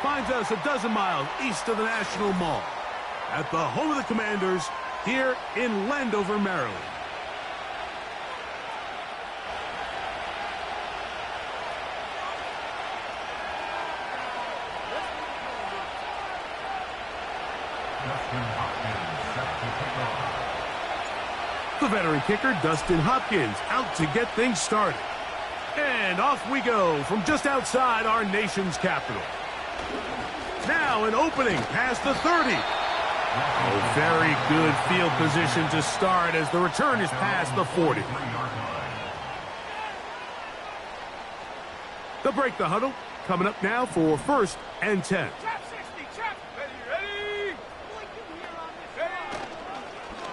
finds us a dozen miles east of the National Mall at the home of the Commanders here in Landover, Maryland. The veteran kicker, Dustin Hopkins, out to get things started. And off we go from just outside our nation's capital. Now an opening past the 30. Oh, very good field position to start as the return is past the 40. They'll break the huddle. Coming up now for 1st and 10.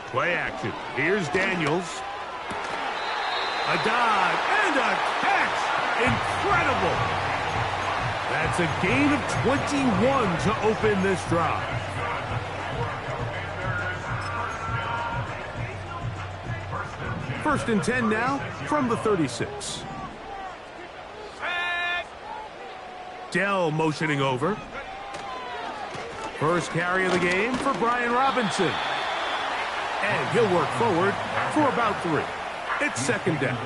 Play action. Here's Daniels. A dive and a catch. Incredible. That's a gain of 21 to open this drive. First and 10 now from the 36. Dell motioning over. First carry of the game for Brian Robinson. And he'll work forward for about 3. It's 2nd down.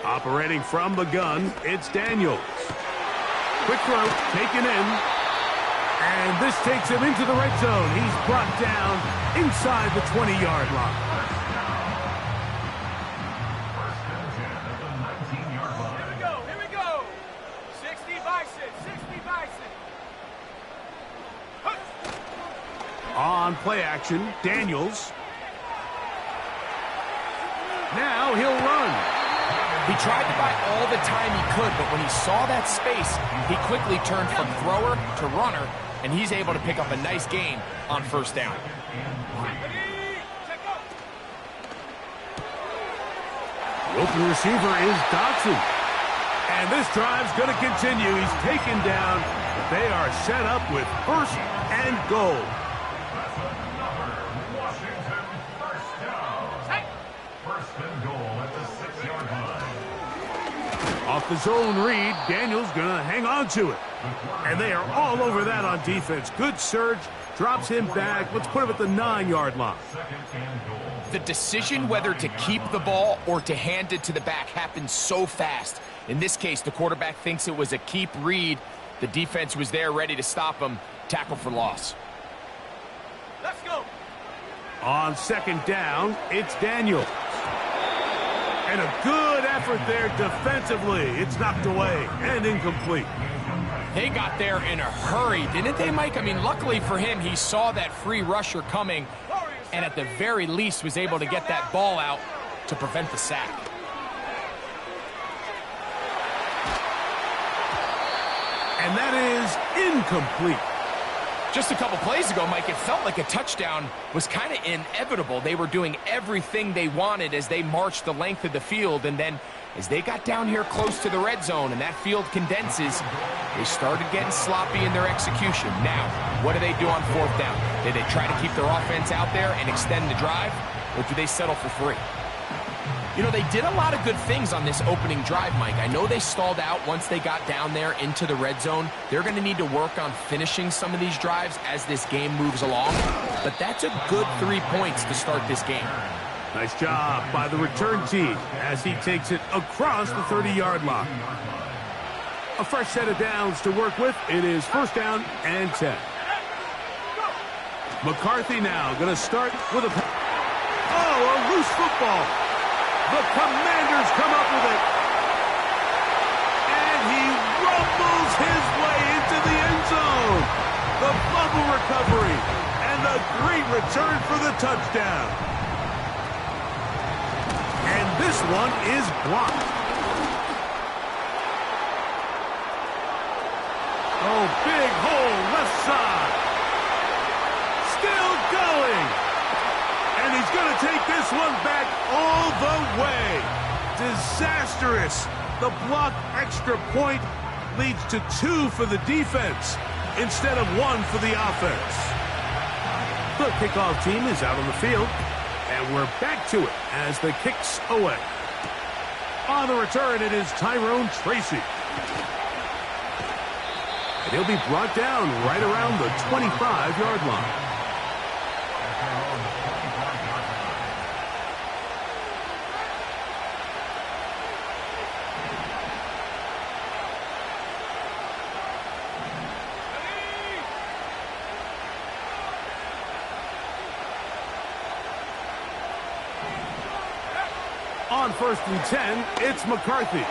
Operating from the gun, it's Daniels. Quick throw, taken in. And this takes him into the red zone. He's brought down inside the 20-yard line. On play action, Daniels. Now he'll run. He tried to buy all the time he could, but when he saw that space, he quickly turned from thrower to runner, and he's able to pick up a nice gain on 1st down. The open receiver is Dodson. And this drive's going to continue. He's taken down, but they are set up with 1st and goal. Off the zone read, Daniels gonna hang on to it. And they are all over that on defense. Good surge, drops him back. Let's put him at the 9-yard line. The decision whether to keep the ball or to hand it to the back happens so fast. In this case, the quarterback thinks it was a keep read. The defense was there ready to stop him. Tackle for loss. Let's go. On 2nd down, it's Daniels. And a good effort there defensively. It's knocked away and incomplete. They got there in a hurry, didn't they, Mike? I mean, luckily for him, he saw that free rusher coming and at the very least was able to get that ball out to prevent the sack. And that is incomplete. Just a couple plays ago, Mike, it felt like a touchdown was kind of inevitable. They were doing everything they wanted as they marched the length of the field, and then as they got down here close to the red zone and that field condenses, they started getting sloppy in their execution. Now, what do they do on 4th down? Did they try to keep their offense out there and extend the drive, or do they settle for 3? You know, they did a lot of good things on this opening drive, Mike. I know they stalled out once they got down there into the red zone. They're going to need to work on finishing some of these drives as this game moves along. But that's a good 3 points to start this game. Nice job by the return team as he takes it across the 30-yard line. A fresh set of downs to work with. It is 1st down and 10. McCarthy now going to start with a loose football. The Commanders come up with it. And he rumbles his way into the end zone. The fumble recovery and the great return for the touchdown. And this one is blocked. Oh, big hole left side. Still going. And he's going to take this one back all the way. Disastrous. The block extra point leads to 2 for the defense instead of 1 for the offense. The kickoff team is out on the field. And we're back to it as the kick's away. On the return, it is Tyrone Tracy. And he'll be brought down right around the 25-yard line. On 1st and 10, it's McCarthy.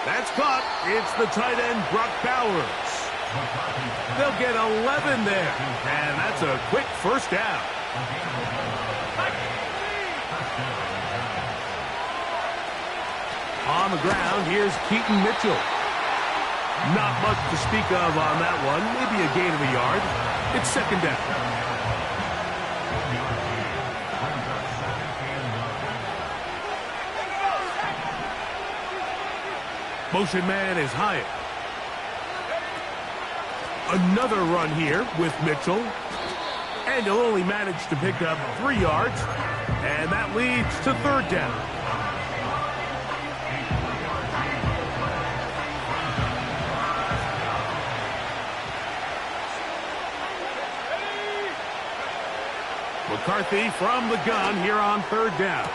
That's caught. It's the tight end, Brock Bowers. They'll get 11 there, and that's a quick first down. On the ground, here's Keaton Mitchell. Not much to speak of on that one. Maybe a gain of a yard. It's 2nd down. Motion man is Hyatt. Another run here with Mitchell. And he'll only manage to pick up 3 yards. And that leads to 3rd down. McCarthy from the gun here on 3rd down.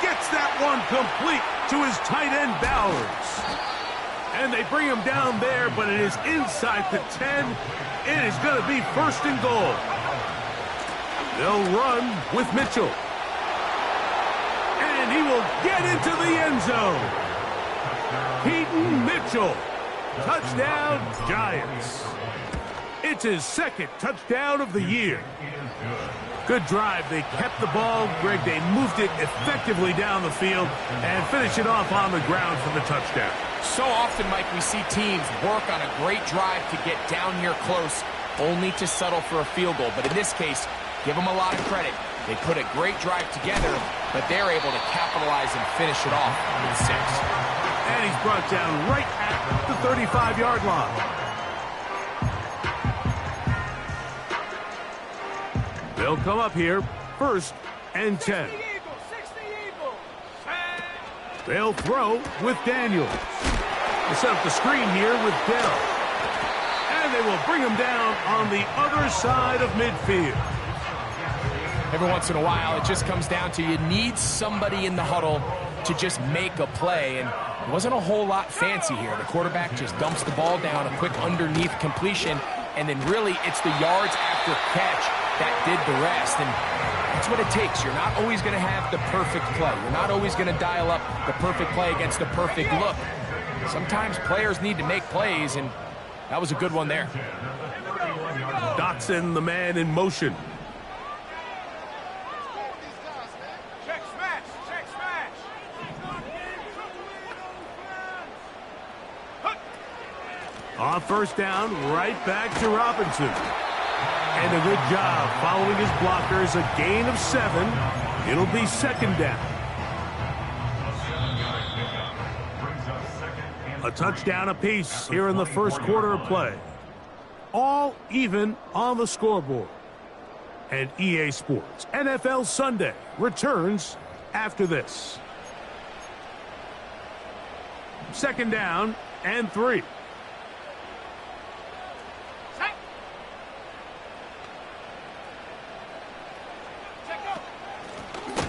Gets that one complete to his tight end, Bowers. And they bring him down there, but it is inside the 10. It is going to be 1st and goal. They'll run with Mitchell. And he will get into the end zone. Keaton Mitchell. Touchdown, Giants. It's his 2nd touchdown of the year. Good drive. They kept the ball. Greg, they moved it effectively down the field and finish it off on the ground for the touchdown. So often, Mike, we see teams work on a great drive to get down here close, only to settle for a field goal. But in this case, give them a lot of credit. They put a great drive together, but they're able to capitalize and finish it off with 6. And he's brought down right at the 35-yard line. They'll come up here, 1st and 10. They'll throw with Daniels. They set up the screen here with Dell. And they will bring him down on the other side of midfield. Every once in a while, it just comes down to you need somebody in the huddle to just make a play. And it wasn't a whole lot fancy here. The quarterback just dumps the ball down, a quick underneath completion, and then really it's the yards after catch that did the rest. And that's what it takes. You're not always going to have the perfect play. You're not always going to dial up the perfect play against the perfect look. Sometimes players need to make plays, and that was a good one there. Dotson, the man in motion. Check smash! Check smash! On 1st down, right back to Robinson. And a good job following his blockers, a gain of 7. It'll be 2nd down. A touchdown apiece here in the 1st quarter of play. All even on the scoreboard. And EA Sports NFL Sunday returns after this. 2nd down and 3.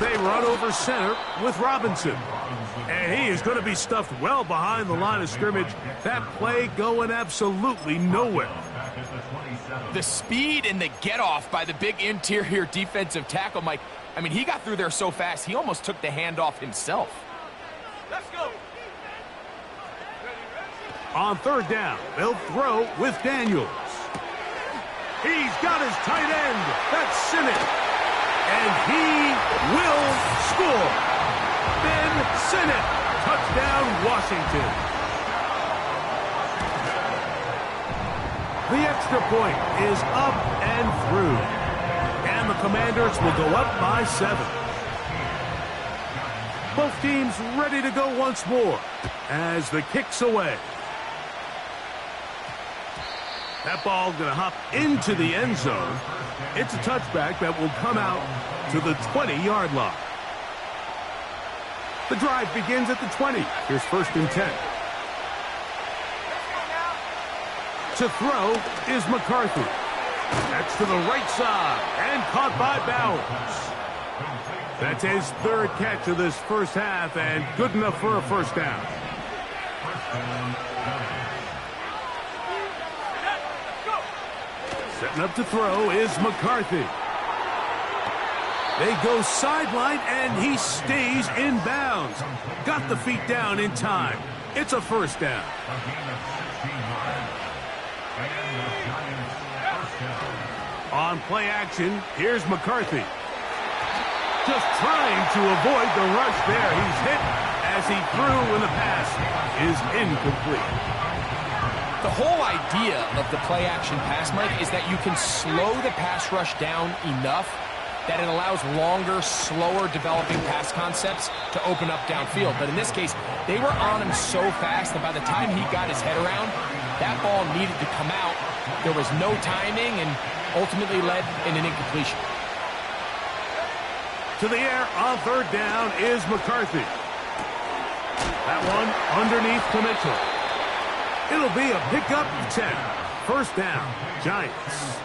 They run over center with Robinson. And he is going to be stuffed well behind the line of scrimmage. That play going absolutely nowhere. The speed and the get-off by the big interior defensive tackle, Mike. I mean, he got through there so fast, he almost took the handoff himself. Let's go. On 3rd down, they'll throw with Daniels. He's got his tight end. That's Sinnott. And he will score. Ben Sinnott. Touchdown, Washington. The extra point is up and through. And the Commanders will go up by 7. Both teams ready to go once more as the kick's away. That ball going to hop into the end zone. It's a touchback that will come out to the 20-yard line. The drive begins at the 20. Here's 1st and 10. To throw is McCarthy. That's to the right side and caught by Bowers. That's his 3rd catch of this first half and good enough for a first down. Setting up to throw is McCarthy. They go sideline, and he stays in bounds. Got the feet down in time. It's a first down. On play action, here's McCarthy. Just trying to avoid the rush there. He's hit as he threw, and the pass is incomplete. The whole idea of the play-action pass, Mike, is that you can slow the pass rush down enough that it allows longer, slower developing pass concepts to open up downfield. But in this case, they were on him so fast that by the time he got his head around, that ball needed to come out. There was no timing and ultimately led in an incompletion. To the air on 3rd down is McCarthy. That one underneath to Mitchell. It'll be a pickup of 10. First down, Giants.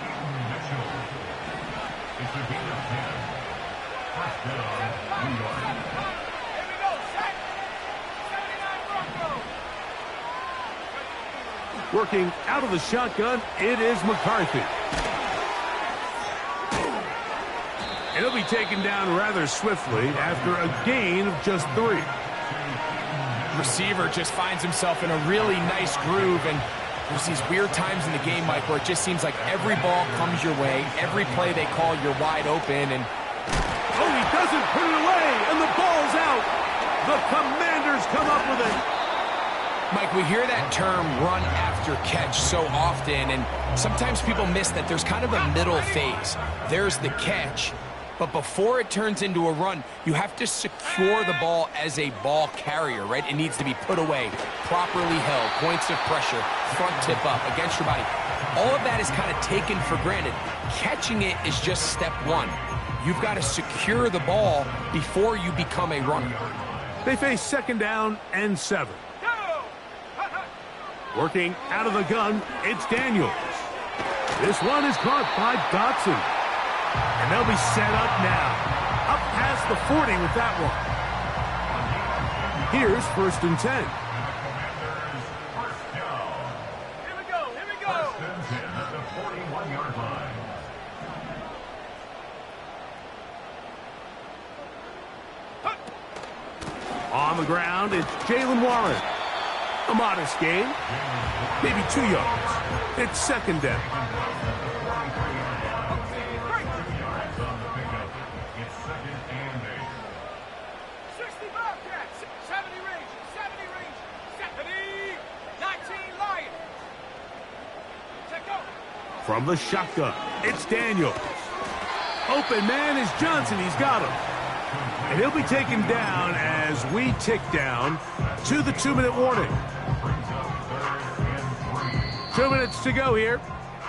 Working out of the shotgun, it is McCarthy. And he'll be taken down rather swiftly after a gain of just 3. Receiver just finds himself in a really nice groove, and there's these weird times in the game, Mike, where it just seems like every ball comes your way, every play they call, you're wide open, and oh, he doesn't put it away, and the ball's out. The Commanders come up with it. Mike, we hear that term run after catch so often, and sometimes people miss that there's kind of a middle phase. There's the catch, but before it turns into a run, you have to secure the ball as a ball carrier, right? It needs to be put away, properly held, points of pressure, front tip up, against your body. All of that is kind of taken for granted. Catching it is just step 1. You've got to secure the ball before you become a runner. They face 2nd down and 7. Working out of the gun, it's Daniels. This one is caught by Dotson. And they'll be set up now. Up past the 40 with that one. Here's 1st and 10. Here we go, here we go. 1st and 10 at the 41-yard line. On the ground, it's Jalen Warren. A modest gain, maybe 2 yards. It's 2nd down. It's 2nd and 8. 60 Bobcats, 70 Rangers, 70 Rangers, 70, 19 Lions. Check go. From the shotgun, it's Daniels. Open man is Johnson. He's got him. And he'll be taken down as we tick down to the 2-minute warning. 2 minutes to go here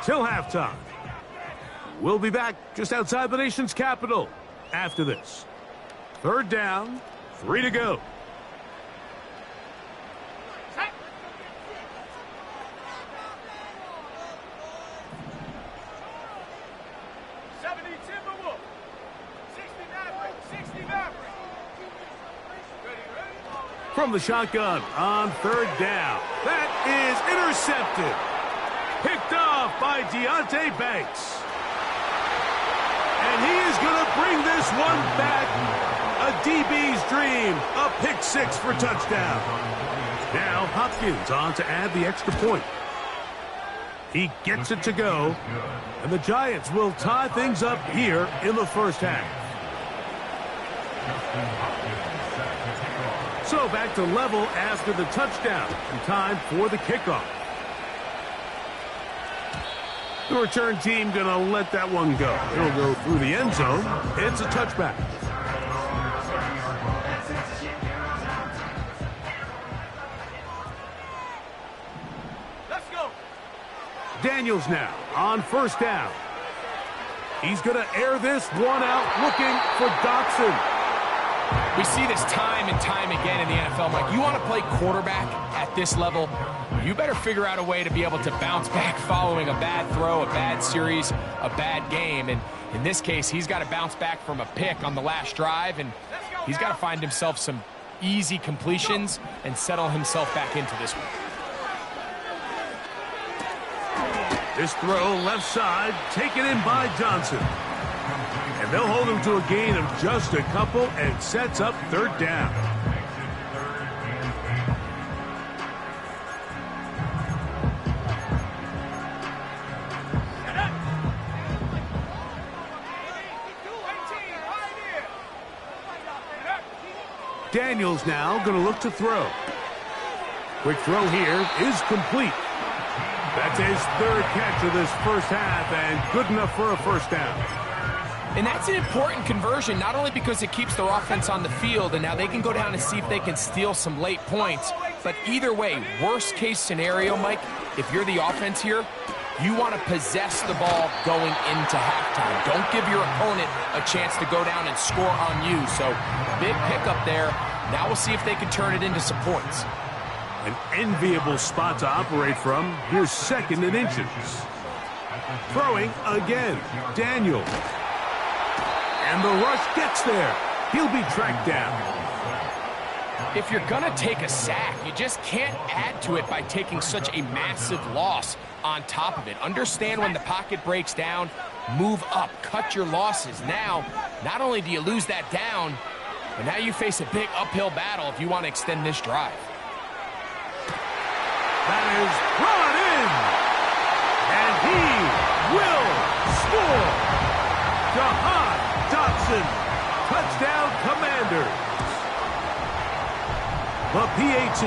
till halftime. We'll be back just outside the nation's capital after this. 3rd down, 3 to go. Set. 70 Timberwolves, 60 Mavericks, 60 Mavericks. Ready? From the shotgun on 3rd down. That is intercepted. Picked off by Deonte Banks. And he is going to bring this one back. A DB's dream. A pick 6 for touchdown. Now Hopkins on to add the extra point. He gets it to go. And the Giants will tie things up here in the first half. So back to level after the touchdown. And time for the kickoff. The return team going to let that one go. It'll go through the end zone. It's a touchback. Let's go. Daniels now on first down. He's going to air this one out, looking for Dotson. We see this time and time again in the NFL, Mike. You want to play quarterback at this level, you better figure out a way to be able to bounce back following a bad throw, a bad series, a bad game. And in this case, he's got to bounce back from a pick on the last drive, and he's got to find himself some easy completions and settle himself back into this one. This throw left side, taken in by Johnson. And they'll hold him to a gain of just a couple and sets up third down. Daniels now going to look to throw. Quick throw here is complete. That's his third catch of this first half, and good enough for a first down. And that's an important conversion, not only because it keeps their offense on the field, and now they can go down and see if they can steal some late points. But either way, worst case scenario, Mike, if you're the offense here, you want to possess the ball going into halftime. Don't give your opponent a chance to go down and score on you. So big pickup there. Now we'll see if they can turn it into some points. An enviable spot to operate from. Here's second and inches. Throwing again. Daniel. And the rush gets there. He'll be tracked down. If you're going to take a sack, you just can't add to it by taking such a massive loss on top of it. Understand when the pocket breaks down, move up, cut your losses. Now, not only do you lose that down, but now you face a big uphill battle if you want to extend this drive. That is brought in. And he will score. Jahan Dotson. Touchdown, Commanders. The PAT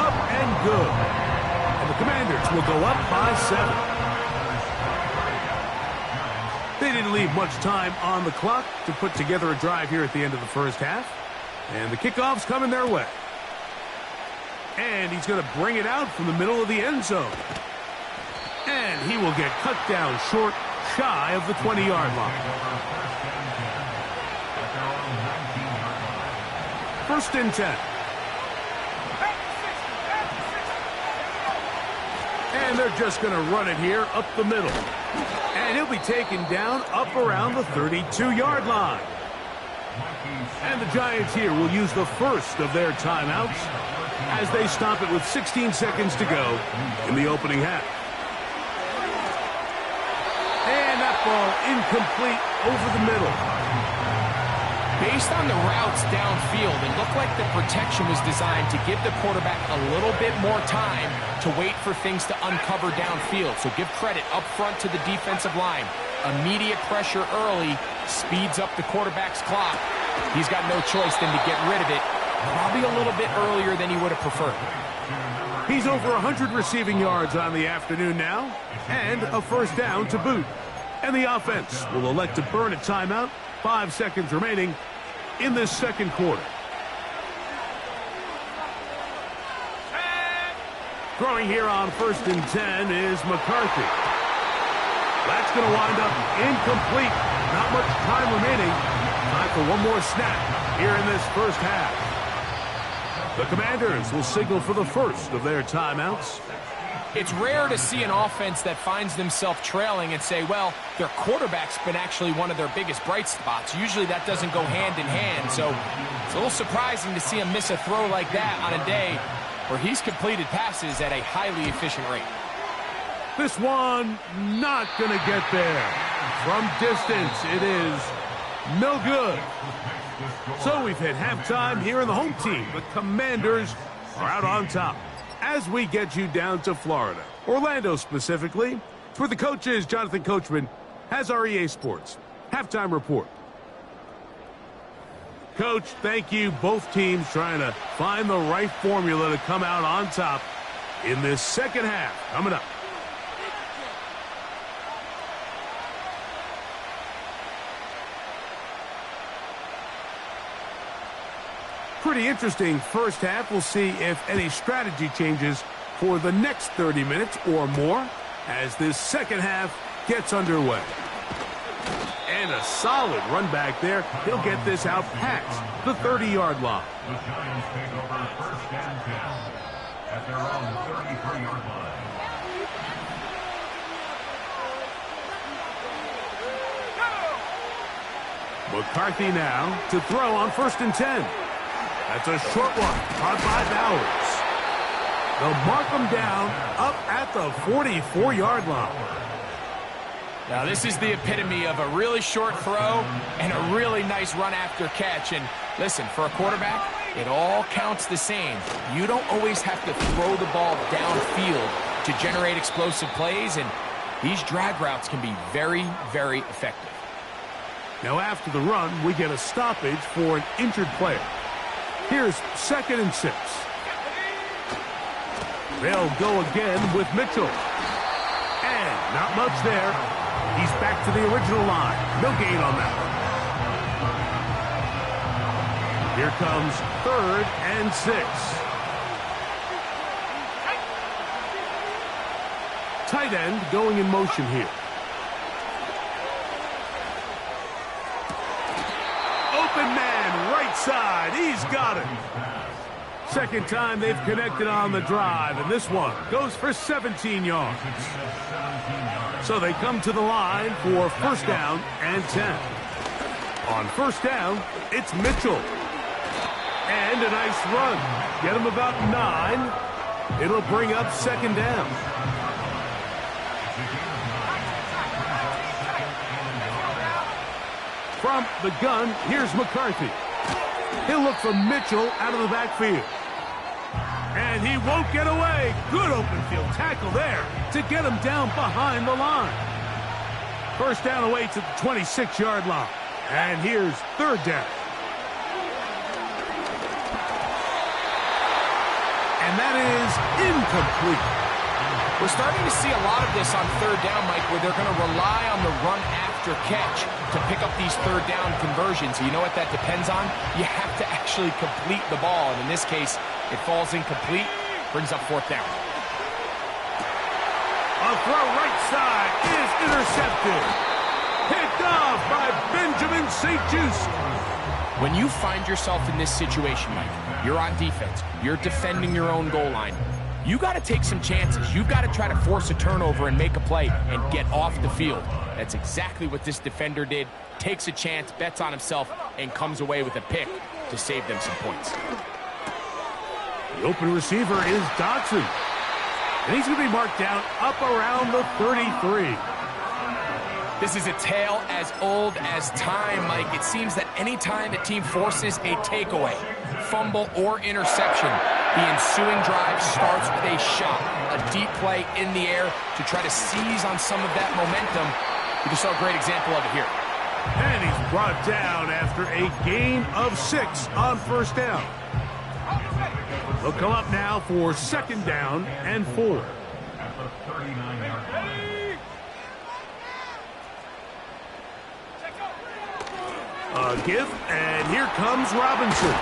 up and good. And the Commanders will go up by 7. They didn't leave much time on the clock to put together a drive here at the end of the first half. And the kickoff's coming their way. And he's going to bring it out from the middle of the end zone. And he will get cut down short, shy of the 20-yard line. First and 10. And they're just going to run it here up the middle. And he'll be taken down up around the 32-yard line. And the Giants here will use the first of their timeouts as they stop it with 16 seconds to go in the opening half. And that ball incomplete over the middle. Based on the routes downfield, it looked like the protection was designed to give the quarterback a little bit more time to wait for things to uncover downfield. So give credit up front to the defensive line. Immediate pressure early speeds up the quarterback's clock. He's got no choice than to get rid of it, probably a little bit earlier than he would have preferred. He's over 100 receiving yards on the afternoon now, and a first down to boot. And the offense will elect to burn a timeout. 5 seconds remaining in this second quarter. Throwing here on first and 10 is McCarthy. That's going to wind up incomplete. Not much time remaining. Time for one more snap here in this first half. The Commanders will signal for the first of their timeouts. It's rare to see an offense that finds themselves trailing and say, well, their quarterback's been actually one of their biggest bright spots. Usually that doesn't go hand in hand, so it's a little surprising to see him miss a throw like that on a day where he's completed passes at a highly efficient rate. This one not going to get there. From distance, it is no good. So we've hit halftime here in the home team. The Commanders are out on top. As we get you down to Florida, Orlando specifically, for the coaches, Jonathan Coachman has our EA Sports halftime report. Coach, thank you. Both teams trying to find the right formula to come out on top in this second half. Coming up. Pretty interesting first half. We'll see if any strategy changes for the next 30 minutes or more. as this second half gets underway. And a solid run back there. He'll get this out past the 30-yard line. The Giants take over first and 10 at their own 33-yard line. McCarthy now to throw on 1st and 10. That's a short one, caught by Bowers. They'll mark him down up at the 44-yard line. Now, this is the epitome of a really short throw and a really nice run after catch. And listen, for a quarterback, it all counts the same. You don't always have to throw the ball downfield to generate explosive plays, and these drag routes can be very, very effective. Now, after the run, we get a stoppage for an injured player. Here's 2nd and 6. They'll go again with Mitchell. And not much there. He's back to the original line. No gain on that one. Here comes 3rd and 6. Tight end going in motion here. Open man, right side. He's got it. Second time they've connected on the drive, and this one goes for 17 yards. So they come to the line for 1st down and 10. On 1st down, it's Mitchell. And a nice run. Get him about 9. It'll bring up 2nd down. From the gun, here's McCarthy. He'll look for Mitchell out of the backfield. And he won't get away. Good open field tackle there to get him down behind the line. 1st down awaits at the 26-yard line. And here's 3rd down. And that is incomplete. We're starting to see a lot of this on 3rd down, Mike, where they're going to rely on the run after catch to pick up these 3rd down conversions. You know what that depends on? You have to actually complete the ball. And in this case, it falls incomplete, brings up 4th down. A throw right side is intercepted. Picked off by Benjamin St-Juste. When you find yourself in this situation, Mike, you're on defense, you're defending your own goal line, you got to take some chances. You've got to try to force a turnover and make a play and get off the field. That's exactly what this defender did. Takes a chance, bets on himself, and comes away with a pick to save them some points. The open receiver is Dodson. And he's going to be marked down up around the 33. This is a tale as old as time, Mike. It seems that any time a team forces a takeaway, fumble, or interception, the ensuing drive starts with a shot, a deep play in the air to try to seize on some of that momentum. We just saw a great example of it here. And he's brought down after a gain of 6 on 1st down. They'll come up now for 2nd down and 4. At the 39-yard line. A give, and here comes Robinson.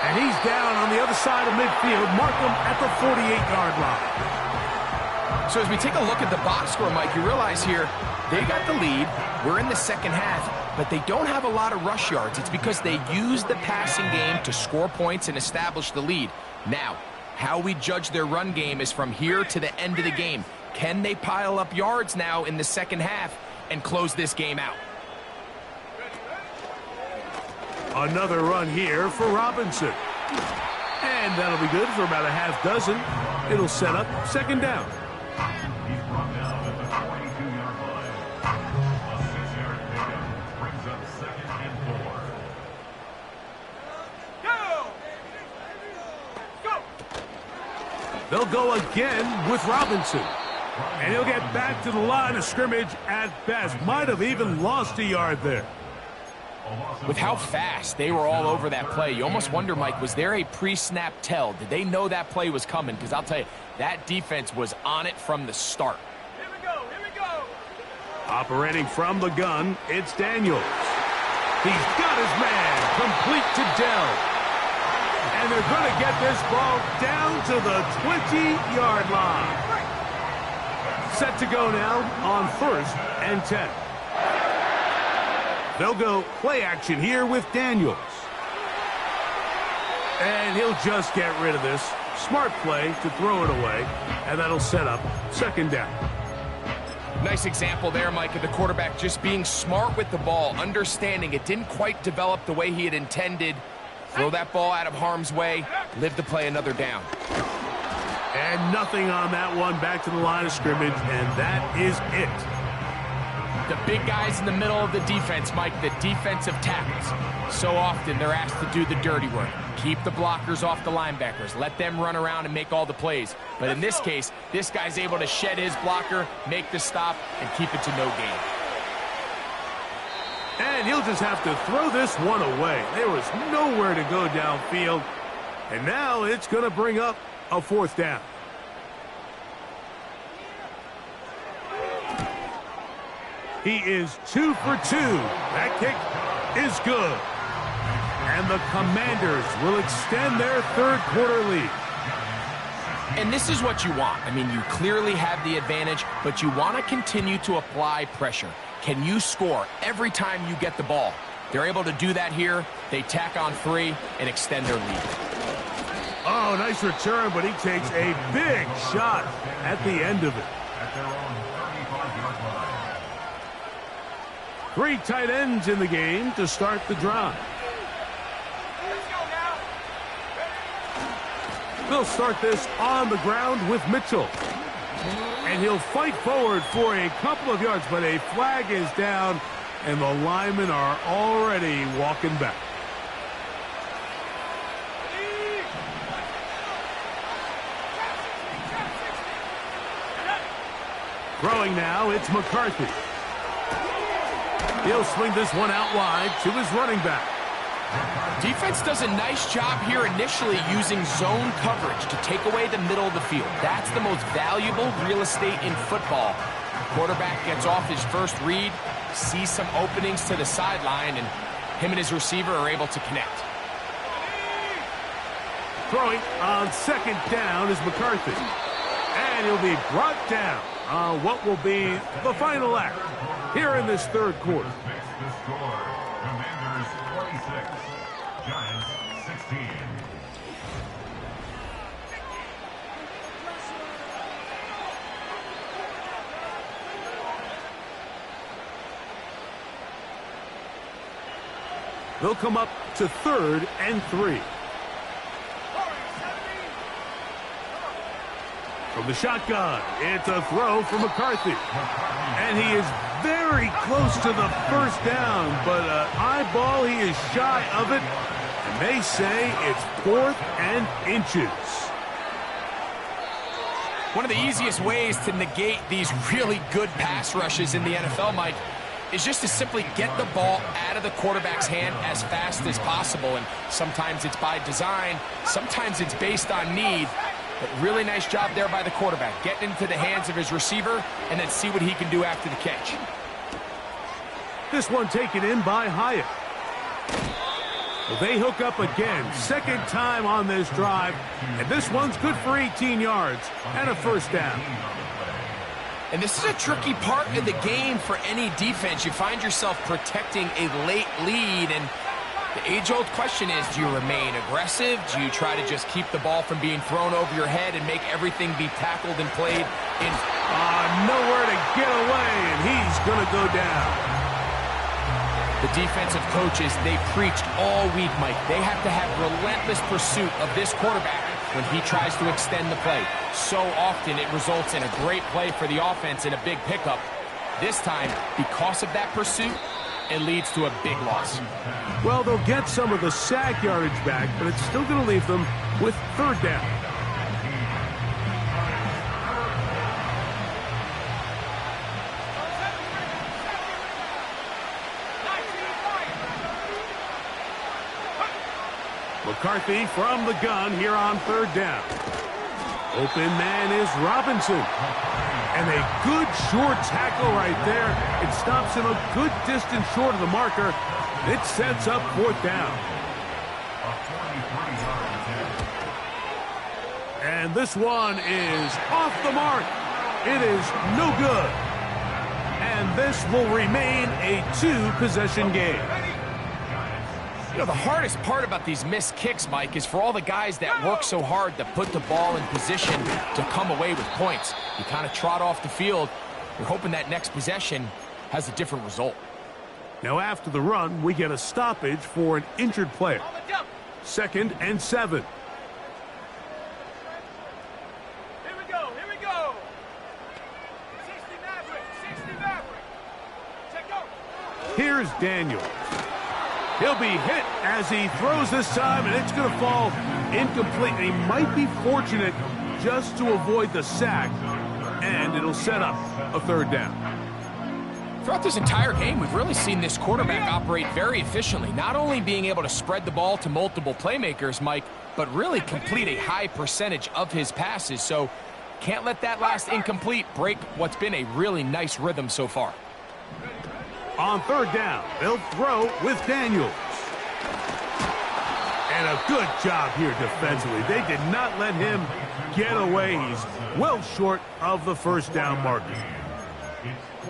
And he's down on the other side of midfield. Mark him at the 48-yard line. So as we take a look at the box score, Mike, you realize here, they got the lead. We're in the second half, but they don't have a lot of rush yards. It's because they use the passing game to score points and establish the lead. Now, how we judge their run game is from here to the end of the game. Can they pile up yards now in the second half and close this game out? Another run here for Robinson. And that'll be good for about a half dozen. It'll set up 2nd down. He's brought down at the 42-yard line. A 6-yard pickup brings up 2nd and 4. Go! They'll go again with Robinson. And he'll get back to the line of scrimmage at best. Might have even lost a yard there. With how fast they were all over that play, you almost wonder, Mike, was there a pre-snap tell? Did they know that play was coming? Because I'll tell you, that defense was on it from the start. Here we go, here we go! Operating from the gun, it's Daniels. He's got his man complete to Dell. And they're going to get this ball down to the 20-yard line. Set to go now on 1st and 10. They'll go play action here with Daniels. And he'll just get rid of this. Smart play to throw it away, and that'll set up 2nd down. Nice example there, Mike, of the quarterback just being smart with the ball, understanding it didn't quite develop the way he had intended. Throw that ball out of harm's way, live to play another down. And nothing on that one, back to the line of scrimmage, and that is it. The big guys in the middle of the defense, Mike, the defensive tackles. So often they're asked to do the dirty work. Keep the blockers off the linebackers. Let them run around and make all the plays. But in this case, this guy's able to shed his blocker, make the stop, and keep it to no gain. And he'll just have to throw this one away. There was nowhere to go downfield. And now it's going to bring up a 4th down. He is 2 for 2. That kick is good. And the Commanders will extend their 3rd quarter lead. And this is what you want. I mean, you clearly have the advantage, but you want to continue to apply pressure. Can you score every time you get the ball? They're able to do that here. They tack on 3 and extend their lead. Oh, nice return, but he takes a big shot at the end of it. At their own 35-yard line. 3 tight ends in the game to start the drive. Let's go now. They'll start this on the ground with Mitchell. And he'll fight forward for a couple of yards, but a flag is down, and the linemen are already walking back. Throwing now, it's McCarthy. He'll swing this one out wide to his running back. Defense does a nice job here initially using zone coverage to take away the middle of the field. That's the most valuable real estate in football. Quarterback gets off his first read, sees some openings to the sideline, and him and his receiver are able to connect. Throwing on 2nd down is McCarthy. And he'll be brought down on what will be the final act here in this 3rd quarter. Fix the score. Commanders 26, Giants 16. They'll come up to 3rd and 3. From the shotgun, it's a throw for McCarthy. And he is very close to the 1st down, but eyeball, he is shy of it. And they say it's 4th and inches. One of the easiest ways to negate these really good pass rushes in the NFL, Mike, is just to simply get the ball out of the quarterback's hand as fast as possible. And sometimes it's by design, sometimes it's based on need. But really nice job there by the quarterback, getting into the hands of his receiver and then see what he can do after the catch. This one taken in by Hyatt. Well, they hook up again, 2nd time on this drive, and this one's good for 18 yards and a 1st down. And this is a tricky part of the game for any defense. You find yourself protecting a late lead, and the age-old question is, do you remain aggressive? Do you try to just keep the ball from being thrown over your head and make everything be tackled and played in? Nowhere to get away, and he's going to go down. The defensive coaches, they preached all week, Mike. They have to have relentless pursuit of this quarterback when he tries to extend the play. So often it results in a great play for the offense and a big pickup. This time, because of that pursuit, it leads to a big loss. Well, they'll get some of the sack yardage back, but it's still going to leave them with 3rd down. McCarthy from the gun here on 3rd down. Open man is Robinson. And a good short tackle right there. It stops him a good distance short of the marker. It sets up 4th down. And this one is off the mark. It is no good. And this will remain a two-possession game. You know, the hardest part about these missed kicks, Mike, is for all the guys that work so hard to put the ball in position to come away with points. You kind of trot off the field. You're hoping that next possession has a different result. Now after the run, we get a stoppage for an injured player. 2nd and 7. Here we go, here we go. 60 Maverick, 60 Maverick. Check out. Here's Daniels. He'll be hit as he throws this time, and it's going to fall incomplete. He might be fortunate just to avoid the sack, and it'll set up a 3rd down. Throughout this entire game, we've really seen this quarterback operate very efficiently, not only being able to spread the ball to multiple playmakers, Mike, but really complete a high percentage of his passes. So can't let that last incomplete break what's been a really nice rhythm so far. On 3rd down, they'll throw with Daniels. And a good job here defensively. They did not let him get away. He's well short of the 1st down marker.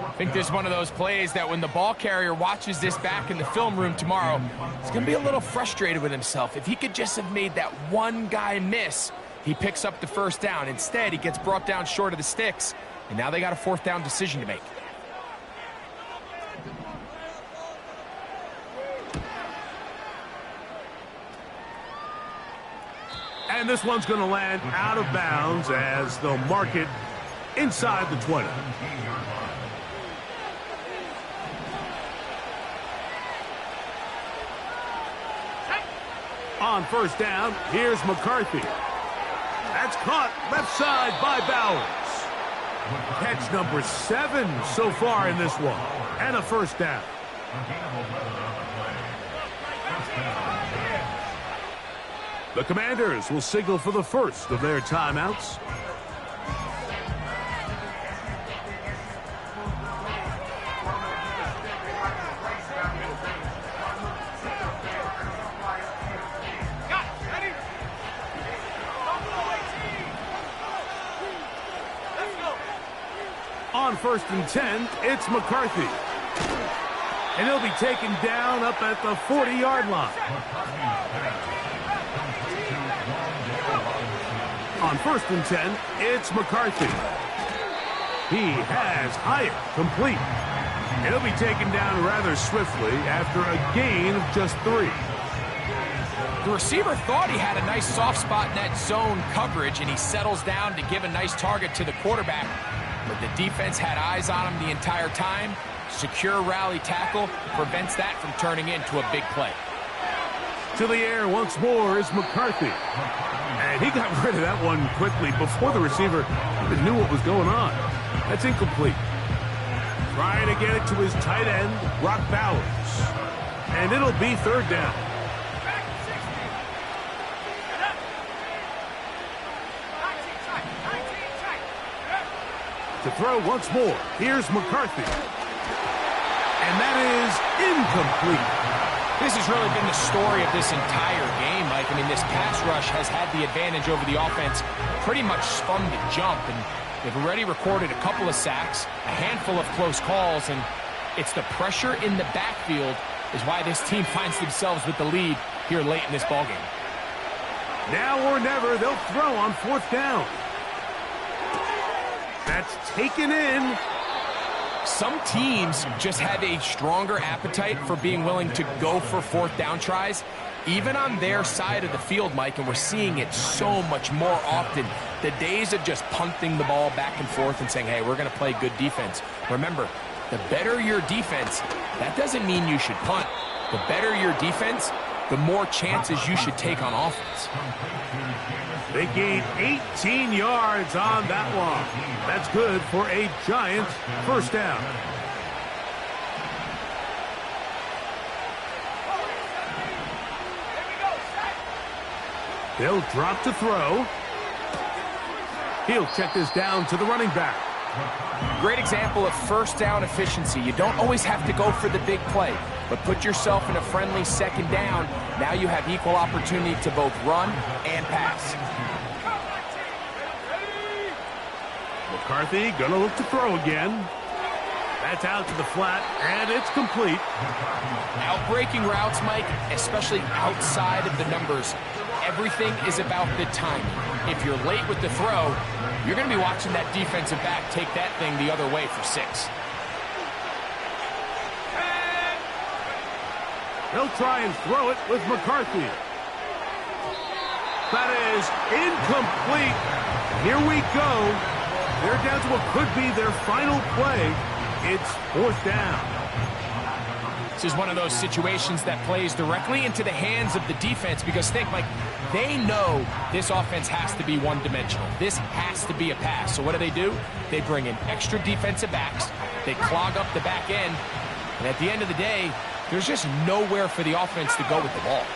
I think this is one of those plays that when the ball carrier watches this back in the film room tomorrow, he's going to be a little frustrated with himself. If he could just have made that one guy miss, he picks up the 1st down. Instead, he gets brought down short of the sticks, and now they got a 4th down decision to make. And this one's going to land out of bounds as they'll mark it inside the 20. On 1st down, here's McCarthy. That's caught left side by Bowers. Catch number 7 so far in this one. And a 1st down. The Commanders will signal for the first of their timeouts. On 1st and 10, it's McCarthy. And he'll be taken down up at the 40-yard line. On 1st and 10, it's McCarthy. He has Hyatt complete. And he'll be taken down rather swiftly after a gain of just 3. The receiver thought he had a nice soft spot in that zone coverage, and he settles down to give a nice target to the quarterback. But the defense had eyes on him the entire time. Secure rally tackle prevents that from turning into a big play. To the air once more is McCarthy. And he got rid of that one quickly before the receiver even knew what was going on. That's incomplete. Trying to get it to his tight end, Brock Bowers. And it'll be 3rd down. To throw once more, here's McCarthy. And that is incomplete. This has really been the story of this entire game, Mike. I mean, this pass rush has had the advantage over the offense pretty much from the jump. And they've already recorded a couple of sacks, a handful of close calls, and it's the pressure in the backfield is why this team finds themselves with the lead here late in this ballgame. Now or never, they'll throw on 4th down. That's taken in. Some teams just have a stronger appetite for being willing to go for 4th down tries, even on their side of the field, Mike, and we're seeing it so much more often. The days of just punting the ball back and forth and saying, hey, we're going to play good defense. Remember, the better your defense, that doesn't mean you should punt. The better your defense, the more chances you should take on offense. They gained 18 yards on that one. That's good for a Giants 1st down. They'll drop to throw. He'll check this down to the running back. Great example of 1st down efficiency. You don't always have to go for the big play, but put yourself in a friendly 2nd down. Now you have equal opportunity to both run and pass. McCarthy gonna look to throw again. That's out to the flat, and it's complete. Out-breaking routes, Mike, especially outside of the numbers, everything is about the timing. If you're late with the throw, you're going to be watching that defensive back take that thing the other way for 6. He'll try and throw it with McCarthy. That is incomplete. Here we go. They're down to what could be their final play. It's 4th down. This is one of those situations that plays directly into the hands of the defense because think, Mike, they know this offense has to be one-dimensional. This has to be a pass. So what do? They bring in extra defensive backs. They clog up the back end. And at the end of the day, there's just nowhere for the offense to go with the ball.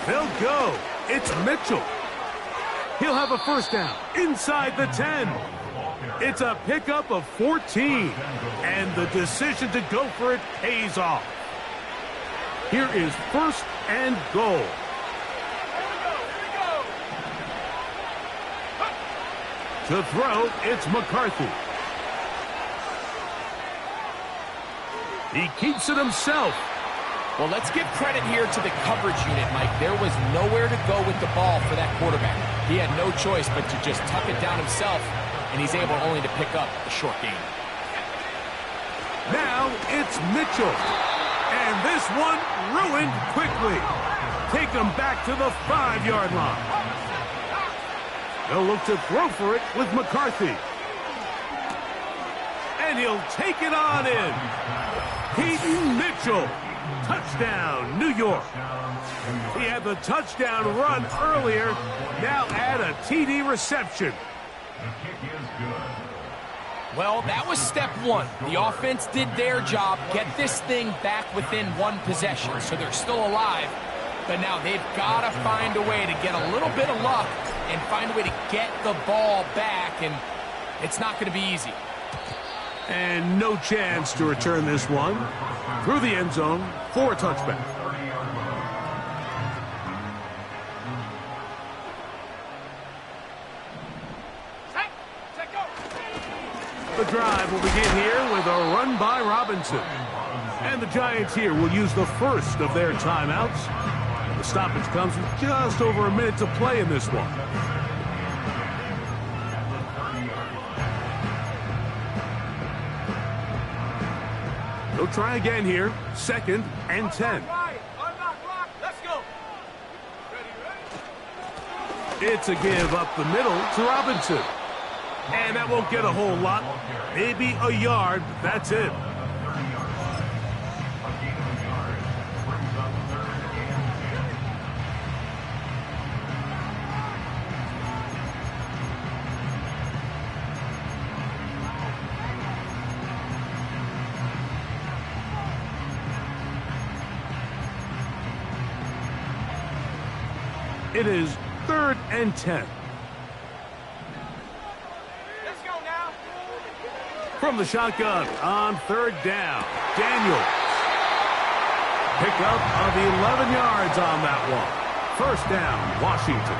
They'll go. It's Mitchell. He'll have a 1st down inside the 10. It's a pickup of 14. And the decision to go for it pays off. Here is 1st and goal. To throw, it's McCarthy. He keeps it himself. Well, let's give credit here to the coverage unit, Mike. There was nowhere to go with the ball for that quarterback. He had no choice but to just tuck it down himself, and he's able only to pick up a short gain. Now it's Mitchell. And this one ruined quickly. Take him back to the 5-yard line. They'll look to throw for it with McCarthy. And he'll take it on in. Peyton Mitchell. Touchdown, New York. He had the touchdown run earlier. Now add a TD reception. Well, that was step 1. The offense did their job, get this thing back within 1 possession, so they're still alive. But now they've got to find a way to get a little bit of luck and find a way to get the ball back, and it's not going to be easy. And no chance to return this one. Through the end zone for a touchback. The drive will begin here with a run by Robinson. And the Giants here will use the first of their timeouts. The stoppage comes with just over a minute to play in this one. They'll try again here. 2nd and 10. Let's go. It's a give up the middle to Robinson. And that won't get a whole lot. Maybe a yard, but that's it. It is 3rd and 10. Let's go now. From the shotgun on 3rd down, Daniels. Pickup of 11 yards on that one. 1st down, Washington.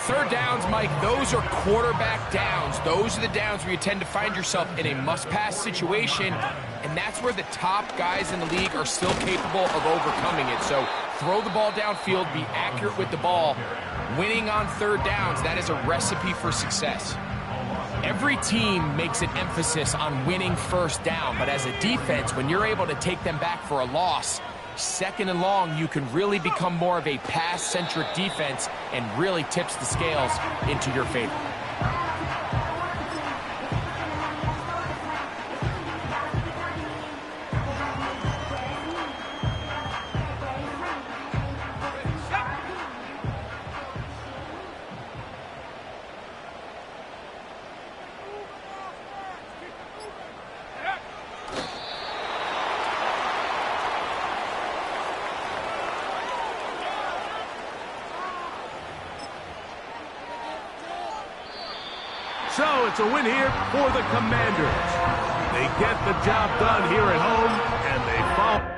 3rd downs, Mike, those are quarterback downs. Those are the downs where you tend to find yourself in a must-pass situation, and that's where the top guys in the league are still capable of overcoming it. So throw the ball downfield, be accurate with the ball. Winning on 3rd downs, that is a recipe for success. Every team makes an emphasis on winning 1st down, but as a defense, when you're able to take them back for a loss, 2nd and long, you can really become more of a pass-centric defense and really tips the scales into your favor. So it's a win here for the Commanders. They get the job done here at home, and they follow.